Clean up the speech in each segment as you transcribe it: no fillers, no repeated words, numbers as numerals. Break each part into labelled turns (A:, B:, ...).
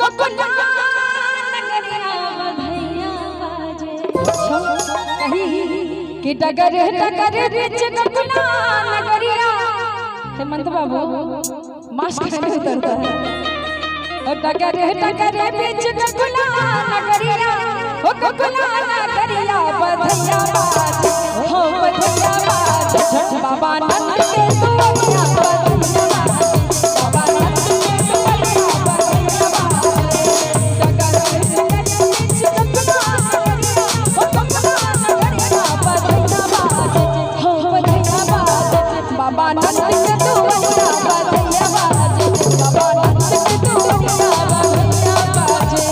A: गोकुला नगरिया बधैया बाजे कही कि डगर डगर बीच गोकुला नगरिया। हेमंत बाबू मास्क नहीं उतरता है। और डगर डगर बीच गोकुला नगरिया ओ गोकुला नगरिया बधैया बाजे हो बधैया बाजे बाबा नंद के दुआरिया बधैया बाजे बाबा नंद के दुआरिया बधैया बाजे डगर डगर बीच गोकुला नगरिया ओ गोकुला नगरिया बधैया बाजे हो बधैया बाजे बाबा नंद के दुआरिया बधैया बाजे बाबा नंद के दुआरिया बधैया बाजे।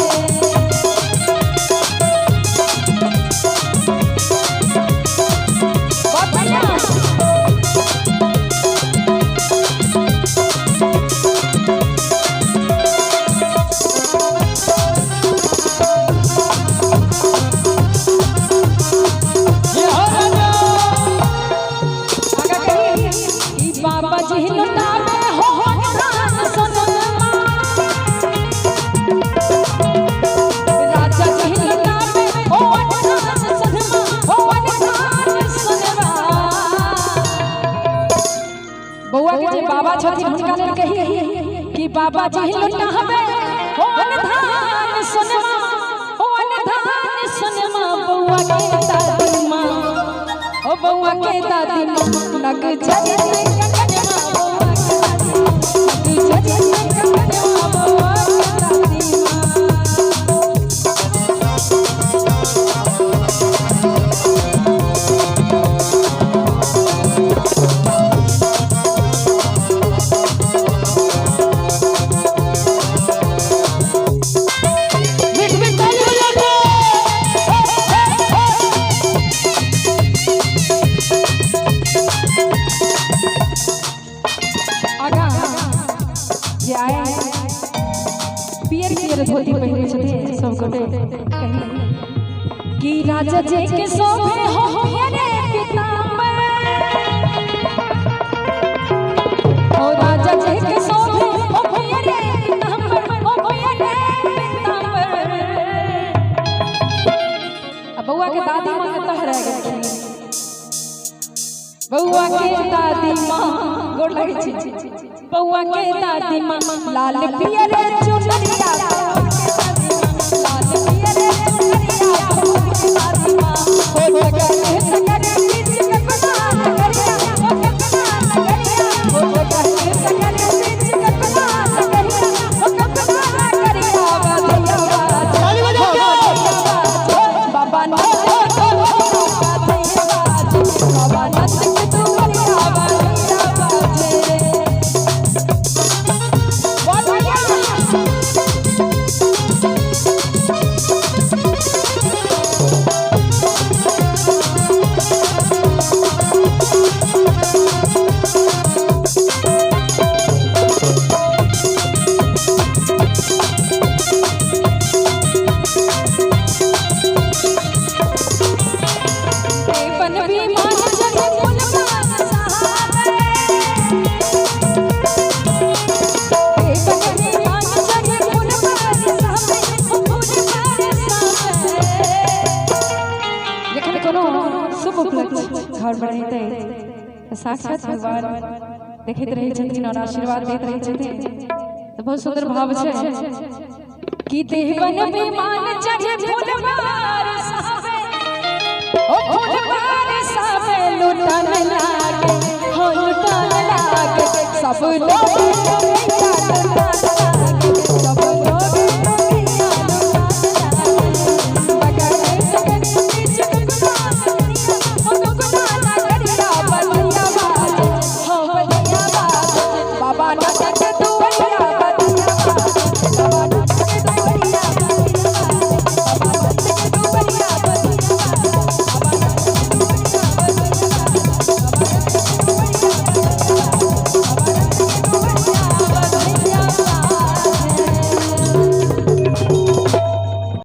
A: बाबा छथि हुनका लेल कही कि बाबा जी लुटा हवे हो अनधान सोनमा हो अनधान सोनमा बउआ के दादी मां ओ बउआ के दादी मां लग जजे कंगनवा बउआ के दादी मां लग जजे कंगनवा बउआ के दादी धोती पहिरे छथिन सब गोटे कि राजा जी के शोभे हो रे पीताम्बर ओ राजा जी के शोभे हो रे पीताम्बर ओ रे पीताम्बर। अब बउआ के दादी मां के तहरा गेल बउआ के दादी मां गोड़ लगे छी बउआ के दादी मां लाल पियर चुनरिया घर बढ़ते साक्षात भगवान देखते रहे छथिन और आशीर्वाद देत रहे छथिन। तो बहुत सुंदर भाव छै कि देवन विमान चढ़े फूलवार सावे ओ फूलवार सावे लुटन लागे हो लुटन लागे सब लोग